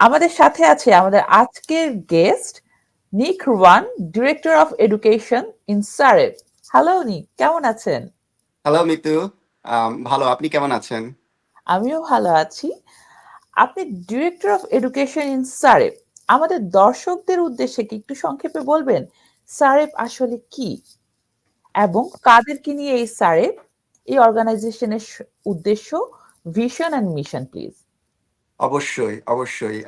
আমাদের সাথে আছে আমাদের আজকের guest Nick Ruan, director of education in SAAREP. Hello Nick, কেমন আছেন? হ্যালো মিতু। ভালো, আপনি কেমন আছেন? আমিও ভালো আছি। আপনি director of education in SAAREP. আমাদের দর্শকদের উদ্দেশ্যে কি একটু সংক্ষেপে বলবেন সারেব আসলে কি এবং কাদেরকে নিয়ে এই সারেব, এই অর্গানাইজেশনের উদ্দেশ্য, ভিশন অ্যান্ড মিশন প্লিজ। অবশ্যই, অবশ্যই।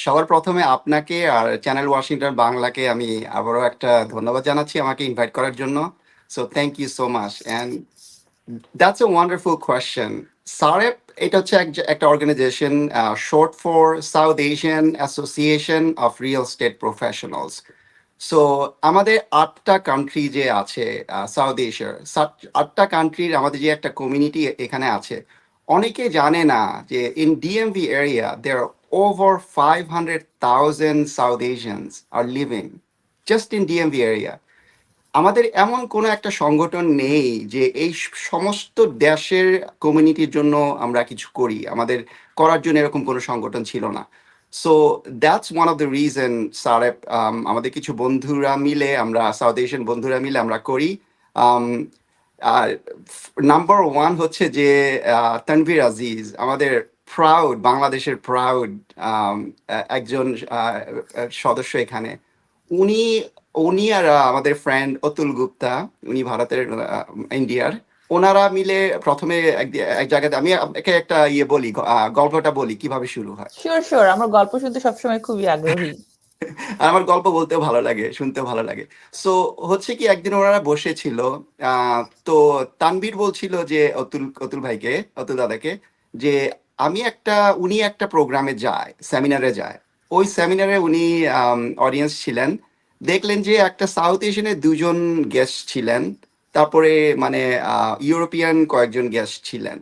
সবার প্রথমে আপনাকে আর চ্যানেল ওয়াশিংটন বাংলাকে আমি আবারও একটা ধন্যবাদ জানাচ্ছি আমাকে ইনভাইট করার জন্য। So thank you so much. And that's a wonderful question. SAAREP এটা হচ্ছে একটা organization, short for South Asian association of real estate professionals. So আমাদের ৮টা কান্ট্রি যে আছে সাউথ এশিয়ার, ৮টা কান্ট্রির আমাদের যে একটা কমিউনিটি এখানে আছে, অনেকে জানে না যে in DMV area there over 500,000 south Asians are living just in DMV area. আমাদের এমন কোনো একটা সংগঠন নেই যে এই সমস্ত দেশের কমিউনিটির জন্য আমরা কিছু করি, আমাদের করার জন্য এরকম কোনো সংগঠন ছিল না। So that's one of the reason SAAREP, আমাদের কিছু বন্ধুরা মিলে, আমরা সাউথ এশিয়ান বন্ধুরা মিলে আমরা করি। um, নাম্বার ওয়ান হচ্ছে যে তানভীর আজিজ, আমাদের প্রাউড, বাংলাদেশের প্রাউড একজন সদস্য এখানে। উনি উনি আর আমাদের ফ্রেন্ড অতুল গুপ্তা, উনি ভারতের, ইন্ডিয়ার। ওনারা মিলে প্রথমে এক জায়গাতে, আমি আপনাকে একটা বলি, গল্পটা বলি কিভাবে শুরু হয়। শিওর শিওর, আমার গল্প শুনতে সবসময় খুবই আগ্রহী। আর আমার গল্প বলতেও ভালো লাগে, শুনতেও ভালো লাগে। সো হচ্ছে কি, একদিন ওনারা বসেছিল, তো তানবীর বলছিল যে অতুল অতুল ভাইকে, অতুল দাদাকে, যে উনি একটা প্রোগ্রামে যায়, সেমিনারে যায়। ওই সেমিনারে উনি অডিয়েন্স ছিলেন। দেখলেন যে একটা সাউথ এশিয়ানের দুজন গেস্ট ছিলেন, তারপরে মানে ইউরোপিয়ান কয়েকজন গেস্ট ছিলেন।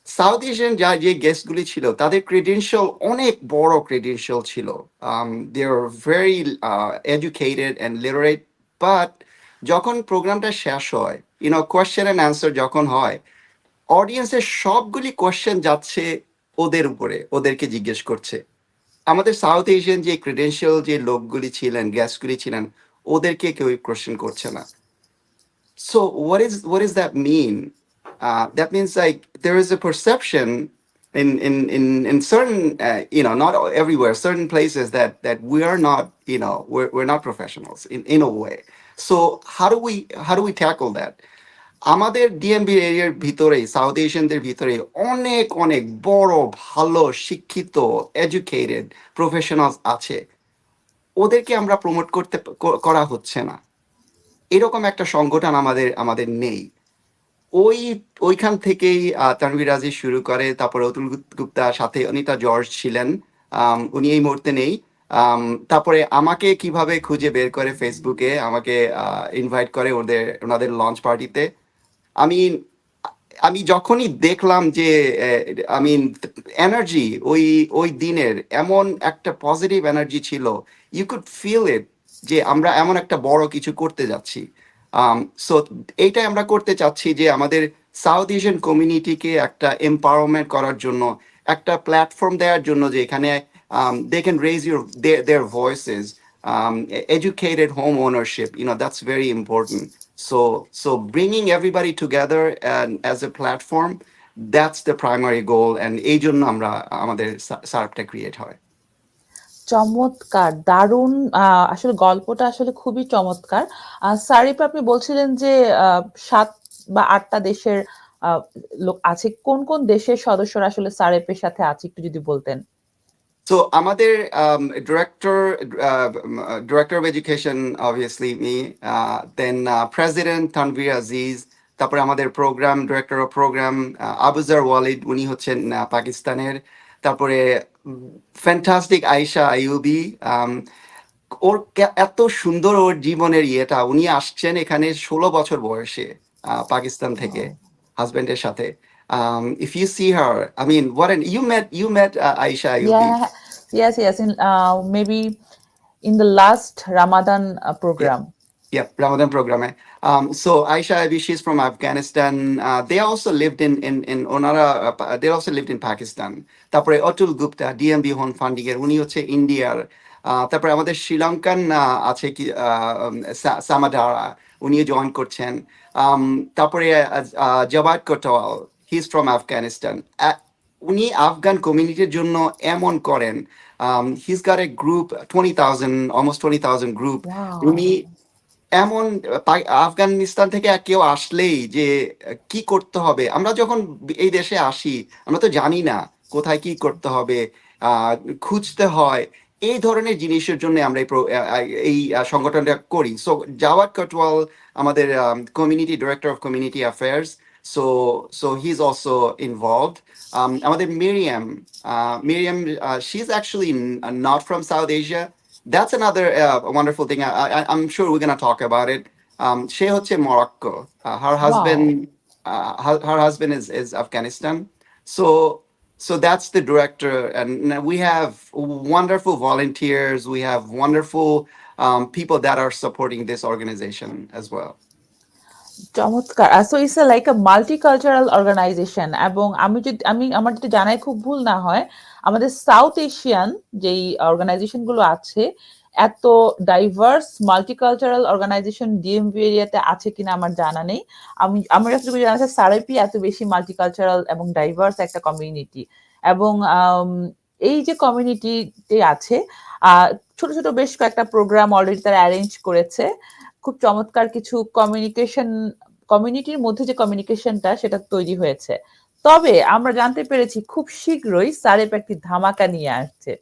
সাউথ এশিয়ান যে গেস্টগুলি ছিল তাদের ক্রেডেনশিয়াল অনেক বড় ক্রেডেনশিয়াল ছিল। They are very educated and literate. But যখন প্রোগ্রামটা শেষ হয়, কোয়েশ্চেন অ্যান্ড অ্যান্সার যখন হয়, অডিয়েন্সের সবগুলি কোয়েশ্চেন যাচ্ছে ওদের উপরে, ওদেরকে জিজ্ঞেস করছে। আমাদের সাউথ এশিয়ান যে ক্রেডেনশিয়াল যে লোকগুলি ছিলেন, গেস্টগুলি ছিলেন, ওদেরকে কেউ কোয়েশ্চেন করছে না। So what does that mean? That means like there is a perception in certain not everywhere, certain places that we are not, we're not professionals in a way. So how do we tackle that? আমাদের DMB এরিয়ার ভিতরে, south এশিয়ানদের ভিতরে অনেক অনেক বড় ভালো শিক্ষিত educated professionals আছে। ওদেরকে আমরা প্রমোট করা হচ্ছে না। এরকম একটা সংগঠন আমাদের আমাদের নেই। ওই ওইখান থেকেই তানভীর আজিজ শুরু করে, তারপরে অতুল গুপ্তা, সাথে অনিতা জর্জ ছিলেন। উনি এই মুহূর্তে নেই। আম, তারপরে আমাকে কিভাবে খুঁজে বের করে, ফেসবুকে আমাকে ইনভাইট করে ওনাদের লঞ্চ পার্টিতে। আমি আমি যখনই দেখলাম যে আমি এনার্জি, ওই ওই দিনের এমন একটা পজিটিভ এনার্জি ছিল, ইউ কুড ফিল ইট, যে আমরা এমন একটা বড় কিছু করতে যাচ্ছি। সো এইটাই আমরা করতে চাচ্ছি, যে আমাদের সাউথ এশিয়ান কমিউনিটিকে একটা এম্পাওয়ারমেন্ট করার জন্য, একটা প্ল্যাটফর্ম দেওয়ার জন্য, যে এখানে they can raise their voices, educated home ownership, that's very important. So bringing everybody together and as a platform, that's the primary goal, and এই জন্য আমরা আমাদের সার্ভটা ক্রিয়েট হয়। চমৎকার, দারুণ। আসলে গল্পটা আসলে খুবই চমৎকার। সারিফ, আপনি বলছিলেন যে ৭ বা ৮টা দেশের লোক আছে। কোন কোন দেশের সদস্যরা আসলে সারেপের সাথে আছে একটু যদি বলতেন। So আমাদের director of education, obviously me, then president Tanvir Aziz, তারপরে আমাদের program director of program Abuzar Walid, উনি হচ্ছেন পাকিস্তানের। তারপরে ফ্যান্টাস্টিক আয়েশা আইয়ুবি। ওর এত সুন্দর ওর জীবনের ইয়েটা, উনি আসছেন এখানে 16 বছর বয়সে পাকিস্তান থেকে হাজবেন্ডের সাথে। If you see her, I mean, you met Aisha Ayubi. Yeah, yes, yes. In maybe in the last Ramadan Yeah, program. Yep, Ramadan program. So Aisha Abi, she's from Afghanistan. They also lived in Onara. They also lived in Pakistan. তারপরে Atul Gupta DMB home funding এর, উনি হচ্ছে ইন্ডিয়ার। তারপরে আমাদের শ্রীলঙ্কান আছে কি সামাদারা, উনিও জয়েন করছেন। তারপরে জবাদ কোটওয়াল, হি ইজ ফ্রম আফগানিস্তান। উনি আফগান কমিউনিটির জন্য এমন করেন। He's got a group, 20,000, almost 20,000 group. উনি ওয়াও! এমন আফগানিস্তান থেকে কেউ আসলেই যে কি করতে হবে, আমরা যখন এই দেশে আসি আমরা তো জানি না কোথায় কি করতে হবে, আহ, খুঁজতে হয়। এই ধরনের জিনিসের জন্য আমরা এই সংগঠনটা করি। সো জাওয়াদ কটওয়াল আমাদের community director of community affairs. So so he is also involved. আমাদের Miriam, she is actually not from South Asia. That's another wonderful thing. I'm sure we're going to talk about it. She হচ্ছে Morocco. Her wow! husband, her husband is Afghanistan. So, so that's the director, and we have wonderful volunteers. We have wonderful people that are supporting this organization as well. চমৎকার। So it's a like a multicultural organization, এবং আমার যদি জানাই খুব ভুল না হয়, আমাদের সাউথ এশিয়ান যেই অর্গানাইজেশন গুলো আছে, এত ডাইভার্স মাল্টিকালচারাল অর্গানাইজেশন ডিএমভি এরিয়াতে আছে কিনা আমার জানা নেই। আমার যতটুকু জানা আছে সারেপি এত বেশি মাল্টিকালচারাল এবং ডাইভার্স একটা কমিউনিটি। এবং এই যে কমিউনিটিতে আছে, ছোট ছোট বেশ কয়েকটা প্রোগ্রাম অলরেডি তারা অ্যারেঞ্জ করেছে। খুব চমৎকার কিছু কমিউনিটির মধ্যে যে কমিউনিকেশনটা সেটা তৈরি হয়েছে। তবে আমরা জানতে পেরেছি খুব শীঘ্রই সারেপ একটি ধামাকা নিয়ে আসছে।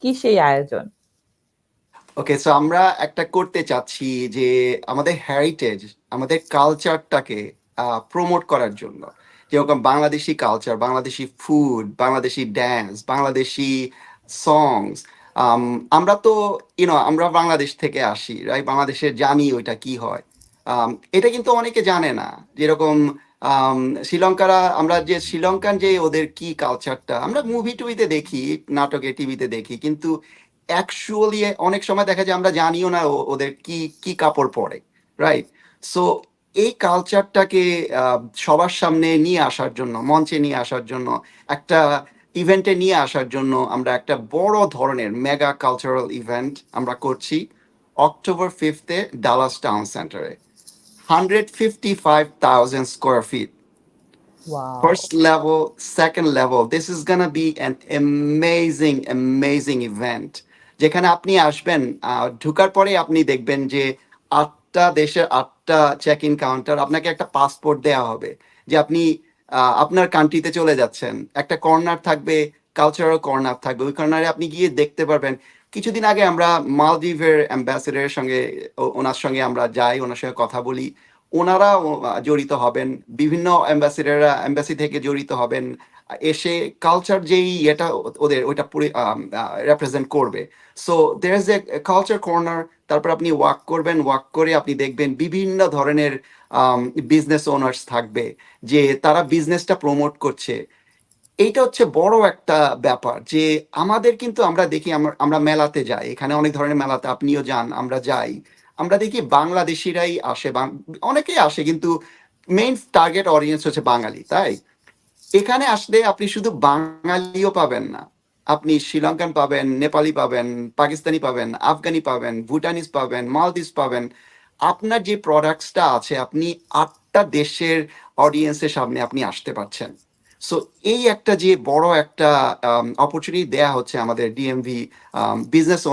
কি সেই আয়োজন? ওকে, সো আমরা একটা করতে চাচ্ছি যে আমাদের হেরিটেজ, আমাদের কালচারটাকে প্রমোট করার জন্য, যেরকম Bangladeshi culture, Bangladeshi food, Bangladeshi dance, Bangladeshi songs. আমরা তো আমরা বাংলাদেশ থেকে আসি, রাইট? বাংলাদেশের জানি ওইটা কি হয়। এটা কিন্তু অনেকে জানে না। যেরকম আম, শ্রীলঙ্কারা, আমরা যে শ্রীলঙ্কান যে ওদের কি কালচারটা আমরা মুভি টুভিতে দেখি, নাটকে টিভিতে দেখি, কিন্তু অ্যাকচুয়ালি অনেক সময় দেখা যায় আমরা জানিও না ওদের কি কি কাপড় পরে, রাইট? সো এই কালচারটাকে সবার সামনে নিয়ে আসার জন্য, মঞ্চে নিয়ে আসার জন্য, একটা ইভেন্টে নিয়ে আসার জন্য আমরা একটা বড় ধরনের মেগা কালচারাল ইভেন্ট আমরা করছি October 5th ডালাস টাউন সেন্টারে। 155,000 square feet. Wow! First level, second level. This is gonna be an amazing event. যেখানে আপনি আসবেন, ঢুকার পরে আপনি দেখবেন যে 8টা দেশের 8টা চেক ইন কাউন্টার, আপনাকে একটা পাসপোর্ট দেওয়া হবে যে আপনি আপনার কান্ট্রিতে চলে যাচ্ছেন। একটা কর্নার থাকবে, কালচারাল কর্নার থাকবে, ওই কর্নারে আপনি গিয়ে দেখতে পারবেন। কিছুদিন আগে আমরা মালদ্বীপের অ্যাম্বাসেডারের সঙ্গে, ওনার সঙ্গে আমরা যাই, ওনার সঙ্গে কথা বলি। ওনারা জড়িত হবেন, বিভিন্ন অ্যাম্বাসিডাররা এম্বাসি থেকে জড়িত হবেন, এসে কালচার যেই এটা ওদের ওইটা রেপ্রেজেন্ট করবে। So there is a culture corner. তারপর আপনি ওয়াক করবেন, ওয়াক করে আপনি দেখবেন বিভিন্ন ধরনের বিজনেস ওনার্স থাকবে, যে তারা বিজনেসটা প্রমোট করছে। এইটা হচ্ছে বড় একটা ব্যাপার যে আমাদের কিন্তু আমরা দেখি, আমরা মেলাতে যাই, এখানে অনেক ধরনের মেলাতে আপনিও যান, আমরা যাই, আমরা দেখি বাংলাদেশিরাই আসে, অনেকেই আসে, কিন্তু মেইন টার্গেট অডিয়েন্স হচ্ছে বাঙালি। তাই এখানে আসলে আপনি শুধু বাঙালিও পাবেন না, আপনি শ্রীলঙ্কান পাবেন, নেপালি পাবেন, পাকিস্তানি পাবেন, আফগানি পাবেন, ভুটানিজ পাবেন, মালদ্বীপ পাবেন। আপনার যে প্রোডাক্টসটা আছে, আপনি 8টা দেশের অডিয়েন্সের সামনে আপনি আসতে পারছেন। সো এই একটা যে বড় একটা অপরচুনিটি দেয়া হচ্ছে আমাদের ডিএমভি বিজনেস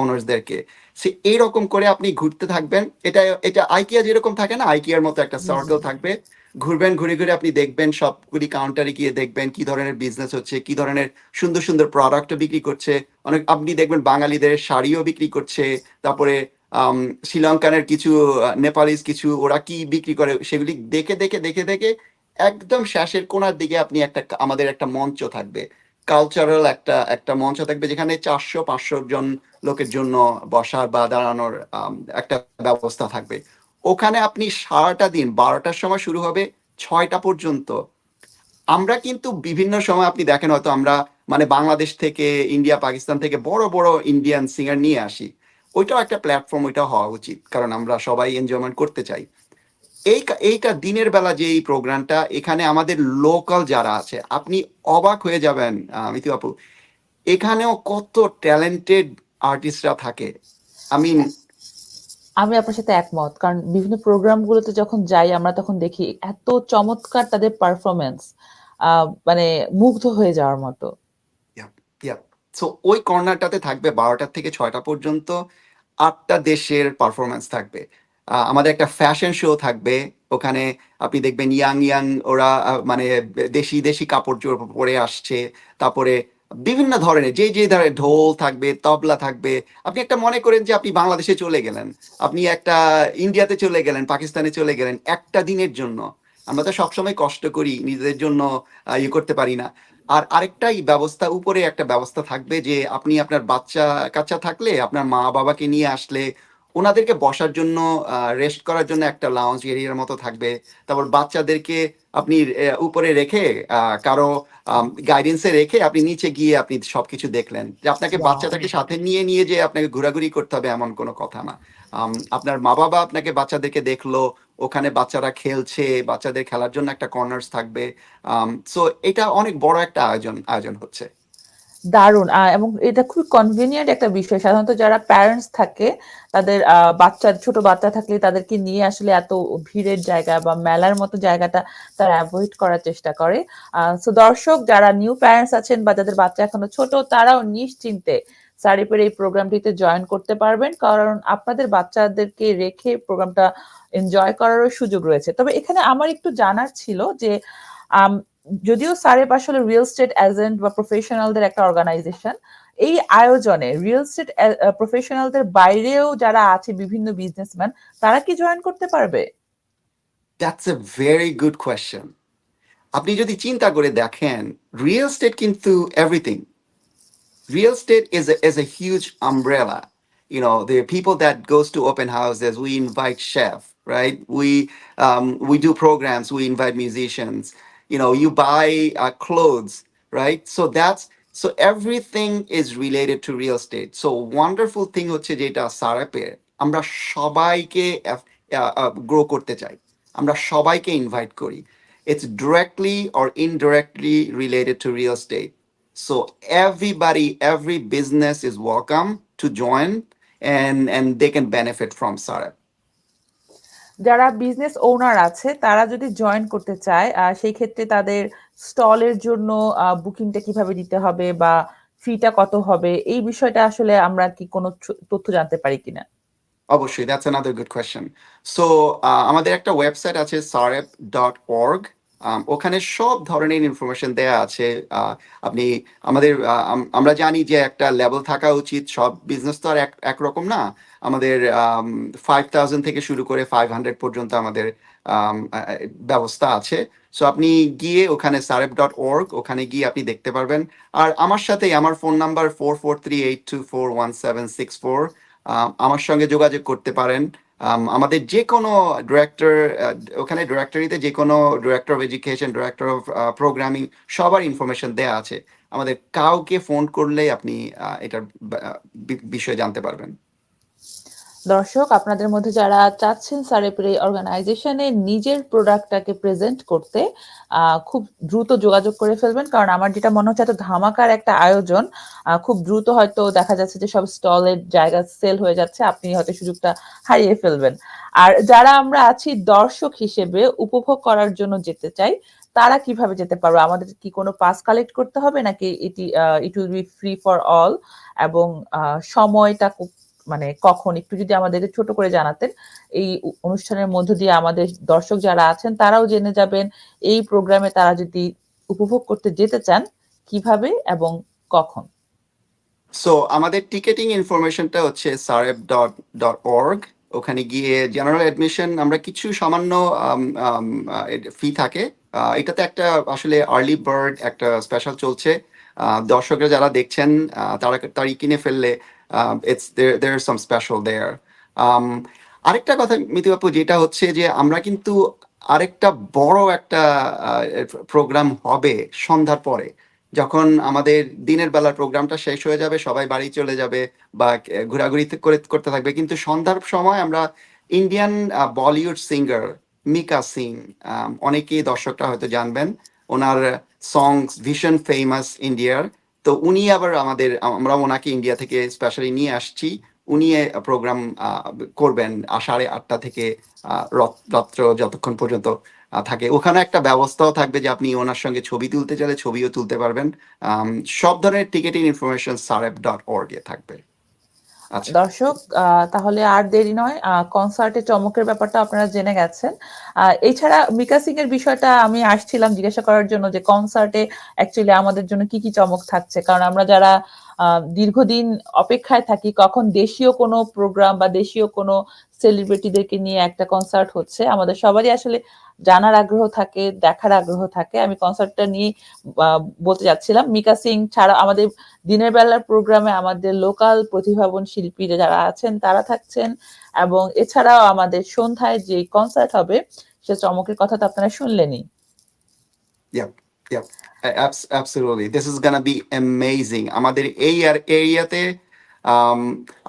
ওনার্সদেরকে। সে এইরকম করে আপনি ঘুরতে থাকবেন। এটা এটা আইকিয়া যেরকম থাকে না, আইকিয়ার মতো একটা জি, জি। সার্কেল থাকবে। ঘুরবেন, ঘুরে ঘুরে আপনি দেখবেন, সবগুলি কাউন্টারে গিয়ে দেখবেন কি ধরনের বিজনেস হচ্ছে, কি ধরনের সুন্দর সুন্দর প্রোডাক্টও বিক্রি করছে। অনেক আপনি দেখবেন বাঙালিদের শাড়িও বিক্রি করছে। তারপরে আম, শ্রীলঙ্কানের কিছু, নেপালিজ কিছু, ওরা কি বিক্রি করে সেগুলি দেখে দেখে দেখে দেখে একদম শেষের কোণার দিকে আপনি আমাদের একটা মঞ্চ থাকবে, কালচারাল একটা একটা মঞ্চ থাকবে, যেখানে 400-500 জন লোকের জন্য বসার বা দাঁড়ানোর একটা ব্যবস্থা থাকবে। ওখানে আপনি সারাটা দিন, 12টার সময় শুরু হবে, 6টা পর্যন্ত। আমরা কিন্তু বিভিন্ন সময় আপনি দেখেন হয়তো আমরা, মানে বাংলাদেশ থেকে, ইন্ডিয়া, পাকিস্তান থেকে বড় বড় ইন্ডিয়ান সিঙ্গার নিয়ে আসি। ওইটাও একটা প্ল্যাটফর্ম, ওইটাও হওয়া উচিত, কারণ আমরা সবাই এনজয়মেন্ট করতে চাই। এইটা দিনের বেলা যে এই প্রোগ্রামটা, এখানে আমাদের লোকাল যারা আছে, আপনি অবাক হয়ে যাবেন মিতু আপু, এখানেও কত ট্যালেন্টেড আর্টিস্টরা থাকে। আই মিন, আমি আপনার সাথে একমত। কারণ বিভিন্ন প্রোগ্রামগুলোতে যখন যাই আমরা তখন দেখি এত চমৎকার তাদের পারফরম্যান্স, মানে মুগ্ধ হয়ে যাওয়ার মতো। Yup, yup. সো ওই কর্নারটাতে থাকবে 12টা থেকে 6টা পর্যন্ত 8টা দেশের পারফরমেন্স থাকবে। আমাদের একটা ফ্যাশন শো থাকবে ওখানে। আপনি দেখবেন ইয়াং ইয়াং ওরা মানে দেশি দেশি কাপড় চোপড় পরে আসছে। তারপরে বিভিন্ন ধরনের যে ধরনের ঢোল থাকবে, তবলা থাকবে। আপনি একটা মনে করেন যে আপনি বাংলাদেশে চলে গেলেন, আপনি একটা ইন্ডিয়াতে চলে গেলেন, পাকিস্তানে চলে গেলেন একটা দিনের জন্য। আমরা তো সবসময় কষ্ট করি নিজেদের জন্য, ইয়ে করতে পারি না। আর আরেকটাই ব্যবস্থা, উপরে একটা ব্যবস্থা থাকবে যে আপনি আপনার বাচ্চা কাচ্চা থাকলে আপনার মা বাবাকে নিয়ে আসলে ওনাদেরকে বসার জন্য, রেস্ট করার জন্য একটা লাউঞ্জ এরিয়ার মতো থাকবে। তারপর বাচ্চাদেরকে আপনি উপরে রেখে, কারো গাইডেন্সে রেখে আপনি নিচে গিয়ে আপনি সবকিছু দেখলেন। যে আপনাকে ওয়াও! বাচ্চাটাকে সাথে নিয়ে নিয়ে যে আপনাকে ঘোরাঘুরি করতে হবে এমন কোনো কথা না। আপনার মা বাবা আপনাকে বাচ্চাদেরকে দেখলো, ওখানে বাচ্চারা খেলছে, বাচ্চাদের খেলার জন্য একটা কর্নার্স থাকবে। সো এটা অনেক বড় একটা আয়োজন আয়োজন হচ্ছে। দারুণ! এবং এটা খুবই কনভিনিয়েন্ট একটা বিষয়। সাধারণত যারা প্যারেন্টস থাকে তাদের ছোট বাচ্চা থাকলে তাদেরকে নিয়ে আসলে এত ভিড়ের জায়গা বা মেলার মতো জায়গাটা তারা এভয়েড করার চেষ্টা করে। সো দর্শক যারা নিউ প্যারেন্টস আছেন বা যাদের বাচ্চা এখনো ছোট, তারাও নিশ্চিন্তে সারিপের এই প্রোগ্রামটিতে জয়েন করতে পারবেন। কারণ আপনাদের বাচ্চাদেরকে রেখে প্রোগ্রামটা এনজয় করারও সুযোগ রয়েছে। তবে এখানে আমার একটু জানার ছিল যে আম যদিও সারেপ আসলে রিয়েল এস্টেট এজেন্ট বা প্রফেশনালদের একটা অর্গানাইজেশন, এই আয়োজনে রিয়েল এস্টেট প্রফেশনালদের বাইরেও যারা আছে বিভিন্ন বিজনেসম্যান, তারা কি জয়েন করতে পারবে? That's a very good question. আপনি যদি চিন্তা করে দেখেন, রিয়েল এস্টেট কিন্তু everything. Real estate is a huge umbrella. There are people that goes to open houses. We invite chef, right? We do programs. We invite musicians. You buy clothes, right? So everything is related to real estate. So wonderful thing হচ্ছে যেটা সারাপের, আমরা সবাইকে grow করতে চাই, আমরা সবাইকে invite করি। It's directly or indirectly related to real estate. So everybody, every business is welcome to join, and they can benefit from Sarep. যারা বিজনেস ওনার আছে তারা যদি জয়েন করতে চায়, সেই ক্ষেত্রে তাদের স্টলের জন্য বুকিংটা কিভাবে দিতে হবে বা ফিটা কত হবে, এই বিষয়টা আসলে আমরা কি কোনো তথ্য জানতে পারি কিনা? অবশ্যই, that's another good question. So আমাদের একটা ওয়েবসাইট আছে sarep.org। ওখানে সব ধরনের ইনফরমেশন দেয়া আছে। আপনি আমাদের আমরা জানি যে একটা লেভেল থাকা উচিত, সব বিজনেস তো আর একরকম না। আমাদের 5,000 থেকে শুরু করে 500 পর্যন্ত আমাদের ব্যবস্থা আছে। সো আপনি গিয়ে ওখানে sarep.org, ওখানে গিয়ে আপনি দেখতে পারবেন। আর আমার সাথেই, আমার ফোন নাম্বার 4438241764। আমার সঙ্গে যোগাযোগ করতে পারেন। আমাদের যে কোনো ডিরেক্টর, ওখানে ডিরেক্টরিতে যে কোনো director of education, director of programming, সবার ইনফরমেশন দেয়া আছে। আমাদের কাউকে ফোন করলে আপনি এটার বিষয়ে জানতে পারবেন। দর্শক, আপনাদের মধ্যে যারা চাচ্ছেন সারেপের এই অর্গানাইজেশনে নিজের প্রোডাক্টটাকে প্রেজেন্ট করতে, খুব দ্রুত যোগাযোগ করে ফেলবেন। কারণ আমার যেটা মনে হচ্ছে এত ধামাকার একটা আয়োজন, খুব দ্রুত হয়তো দেখা যাচ্ছে যে সব স্টলের জায়গা সেল হয়ে যাচ্ছে, আপনি হয়তো সুযোগটা হারিয়ে ফেলবেন। আর যারা আমরা আছি দর্শক হিসেবে উপভোগ করার জন্য যেতে চাই, তারা কিভাবে যেতে পারবে? আমাদের কি কোনো পাস কালেক্ট করতে হবে নাকি it will be free for all? এবং সময়টা মানে কখন একটু যদি আমাদের ছোট করে জানাতেন, এই অনুষ্ঠানের মধ্য দিয়ে আমাদের দর্শক যারা আছেন তারাও জেনে যাবেন এই প্রোগ্রামে তারা যদি উপভোগ করতে যেতে চান কিভাবে এবং কখন। সো আমাদের টিকেটিং ইনফরমেশনটা হচ্ছে sarep.org। ওখানে গিয়ে জেনারেল অ্যাডমিশন আমরা কিছু সামান্য ফি থাকে। এটাতে একটা আসলে আর্লি বার্ড একটা স্পেশাল চলছে। দর্শকরা যারা দেখছেন, তারা তারই কিনে ফেললে ইটস দেয়ার সাম স্পেশাল দেয়ার। আরেকটা কথা মিতু আপু, যেটা হচ্ছে যে আমরা কিন্তু আরেকটা বড় একটা প্রোগ্রাম হবে সন্ধ্যার পরে, যখন আমাদের দিনের বেলার প্রোগ্রামটা শেষ হয়ে যাবে, সবাই বাড়ি চলে যাবে বা ঘোরাঘুরি করতে থাকবে, কিন্তু সন্ধ্যার সময় আমরা ইন্ডিয়ান বলিউড সিঙ্গার মিকা সিং, অনেকেই দর্শকরা হয়তো জানবেন, ওনার সংস ভীষণ ফেমাস ইন্ডিয়ার। তো উনি আবার আমরা ওনাকে ইন্ডিয়া থেকে স্পেশালি নিয়ে আসছি। উনি প্রোগ্রাম করবেন 8:30 থেকে রাত্র যতক্ষণ পর্যন্ত থাকে। ওখানে একটা ব্যবস্থাও থাকবে যে আপনি ওনার সঙ্গে ছবি তুলতে চাইলে ছবিও তুলতে পারবেন। সব ধরনের টিকেটিং ইনফরমেশন sarep.org এ থাকবে। আচ্ছা, দর্শক, তাহলে আর দেরি নয়, কনসার্টে চমকের ব্যাপারটা আপনারা জেনে গেছেন। এছাড়া মিকা সিং এর বিষয়টা আমি আসছিলাম জিজ্ঞাসা করার জন্য যে কনসার্টে অ্যাকচুয়ালি আমাদের জন্য কি কি চমক থাকছে, কারণ আমরা যারা দীর্ঘদিন অপেক্ষায় থাকি কখন দেশীয় কোনো প্রোগ্রাম বা দেশীয় কোনো সেলিব্রিটিদেরকে নিয়ে একটা কনসার্ট হচ্ছে, আমাদের সবারই আসলে জানার আগ্রহ থাকে, দেখার আগ্রহ থাকে। আমি কনসার্টটা নিয়ে বলতে যাচ্ছিলাম, মিকা সিং ছাড়া আমাদের দিনের বেলার প্রোগ্রামে আমাদের লোকাল প্রতিভাবান শিল্পী যারা আছেন তারা থাকছেন, এবং এছাড়াও আমাদের সন্ধ্যায় যে কনসার্ট হবে সে চমকের কথা তো আপনারা শুনলেনই। yep, yep. Absolutely. This is gonna be amazing. আমাদের এই এরিয়াতে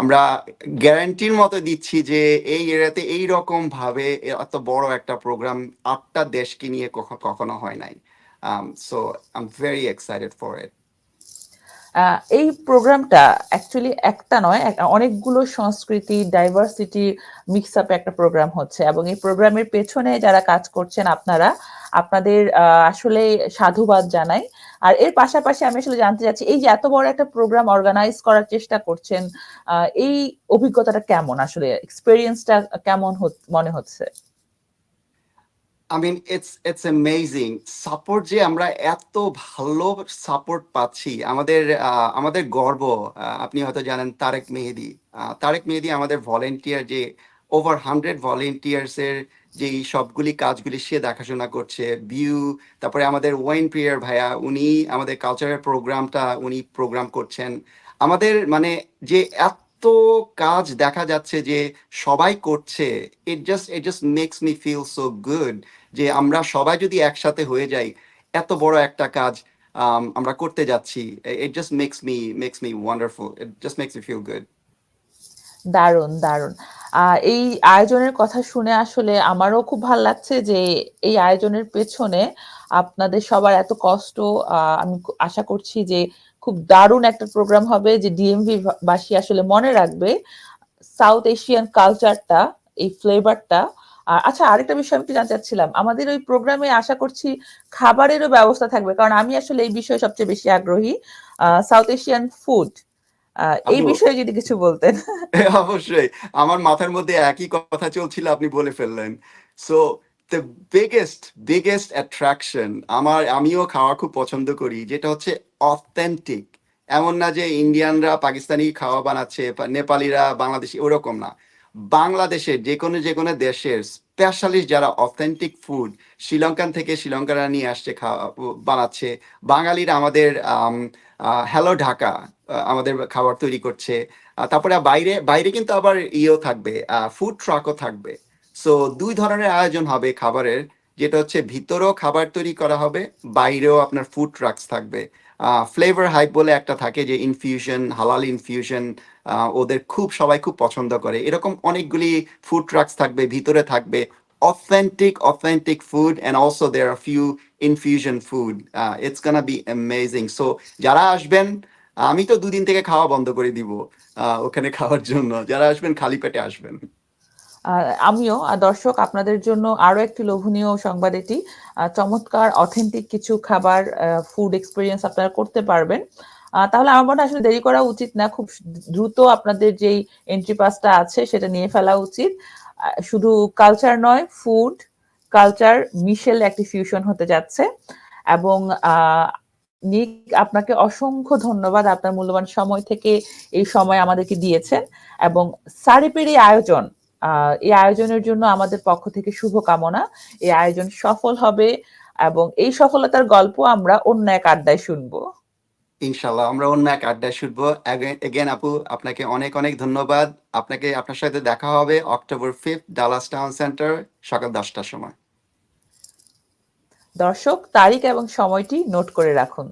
আমরা গ্যারান্টির মতো দিচ্ছি যে এই এরিয়াতে এইরকম ভাবে এত বড় একটা প্রোগ্রাম 8টা দেশকে নিয়ে কখনো হয় নাই। So I'm very excited for it. এই প্রোগ্রামটা অ্যাকচুয়ালি একটা নয়, অনেকগুলো সংস্কৃতি ডাইভার্সিটি মিক্স আপে একটা প্রোগ্রাম হচ্ছে, এবং এই প্রোগ্রামের পেছনে যারা কাজ করছেন আপনারা, আপনাদের আসলে সাধুবাদ জানাই। আর এর পাশাপাশি আমি আসলে জানতে চাচ্ছি, এই যে এত বড় একটা প্রোগ্রাম অর্গানাইজ করার চেষ্টা করছেন, এই অভিজ্ঞতাটা কেমন, আসলে এক্সপেরিয়েন্সটা কেমন মনে হচ্ছে? I mean, it's amazing. Support যে আমরা এত ভালো সাপোর্ট পাচ্ছি, আমাদের গর্ব। আপনি হয়তো জানেন তারেক মেহেদী। তারেক মেহেদী আমাদের ভলেন্টিয়ার, যে ওভার 100 ভলেন্টিয়ার্স এর যে সবগুলি কাজগুলি সে দেখাশোনা করছে। ভিউ, তারপরে আমাদের ওয়াইন প্রিয়ার ভাইয়া, উনি আমাদের কালচারাল প্রোগ্রামটা উনি প্রোগ্রাম করছেন। আমাদের মানে যে এত কাজ দেখা যাচ্ছে যে সবাই করছে, it just makes me feel so good যে আমরা সবাই যদি একসাথে হয়ে যাই, এত বড় একটা কাজ আমরা করতে যাচ্ছি। It just makes me wonderful. It just makes me feel good. দারুণ, দারুণ। এই আয়োজনের কথা শুনে আসলে আমারও খুব ভাল লাগছে যে এই আয়োজনের পেছনে আপনাদের সবার এত কষ্ট। আমি আশা করছি যে খুব দারুণ একটা প্রোগ্রাম হবে, যে ডিএমভি বাসী আসলে মনে রাখবে সাউথ এশিয়ান কালচারটা, এই ফ্লেভারটা। আচ্ছা, আরেকটা বিষয় আমি একটু জানতে চাচ্ছিলাম, আমাদের ওই প্রোগ্রামে আশা করছি খাবারেরও ব্যবস্থা থাকবে, কারণ আমি আসলে এই বিষয়ে সবচেয়ে বেশি আগ্রহী, সাউথ এশিয়ান ফুড। এই আপু, বিষয়ে যদি কিছু বলতেন। অবশ্যই আমার মাথার মধ্যে একই কথা চলছিল, আপনি বলে ফেললেন। সো দ্য বিগেস্ট অ্যাট্রাকশন, আমিও খাওয়া খুব পছন্দ করি, যেটা হচ্ছে অথেন্টিক। এমন না যে ইন্ডিয়ানরা পাকিস্তানি খাওয়া বানাচ্ছে, নেপালিরা বাংলাদেশি, ওরকম না। বাংলাদেশের যে কোনো দেশের স্পেশালিস্ট যারা অথেন্টিক ফুড, শ্রীলঙ্কান থেকে শ্রীলঙ্কারা নিয়ে আসছে, খাওয়া বানাচ্ছে। বাঙালিরা আমাদের হ্যালো ঢাকা আমাদের খাবার তৈরি করছে। তারপরে বাইরে বাইরে কিন্তু আবার ইয়েও থাকবে, ফুড ট্রাকও থাকবে। সো 2 ধরনের আয়োজন হবে খাবারের, যেটা হচ্ছে ভিতরেও খাবার তৈরি করা হবে, বাইরেও আপনার ফুড ট্রাকস থাকবে। ফ্লেভার হাইপ বলে একটা থাকে, যে ইনফিউশন, হালাল ইনফিউশন, ওদের সবাই খুব পছন্দ করে। এরকম অনেকগুলি ফুড ট্রাকস থাকবে, ভিতরে থাকবে authentic food, and also there are a few infusion food. It's gonna be amazing. So যারা আসবেন, আমি তো 2 দিন থেকে খাওয়া বন্ধ করে দিব ওখানে খাওয়ার জন্য। যারা আসবেন খালি পেটে আসবেন। আমিও দর্শক, আপনাদের জন্য আরো একটি লোভনীয় সংবাদ এটি, চমৎকার অথেন্টিক কিছু খাবার, ফুড এক্সপিরিয়েন্স আপনারা করতে পারবেন। তাহলে আমার মনে হয় আসলে দেরি করা উচিত না, খুব দ্রুত আপনাদের যেই এন্ট্রি পাসটা আছে সেটা নিয়ে ফেলা উচিত। শুধু কালচার নয়, ফুড কালচার মিশেল একটি ফিউশন হতে যাচ্ছে। এবং নিক, আপনাকে অসংখ্য ধন্যবাদ, আপনার মূল্যবান সময় থেকে এই সময় আমাদেরকে দিয়েছেন। এবং সারেপের এই আয়োজনের জন্য আমাদের পক্ষ থেকে শুভকামনা। এই আয়োজন সফল হবে, এবং এই সফলতার গল্প আমরা অন্য এক আড্ডায় শুনবো। ইনশাল্লাহ আমরা অন্য এক আড্ডায় শুনবো। এগেন আপু, আপনাকে অনেক অনেক ধন্যবাদ। আপনার সাথে দেখা হবে October 5th, Dallas town centre, সকাল 10টার সময়। দর্শক, তারিখ এবং সময়টি নোট করে রাখুন।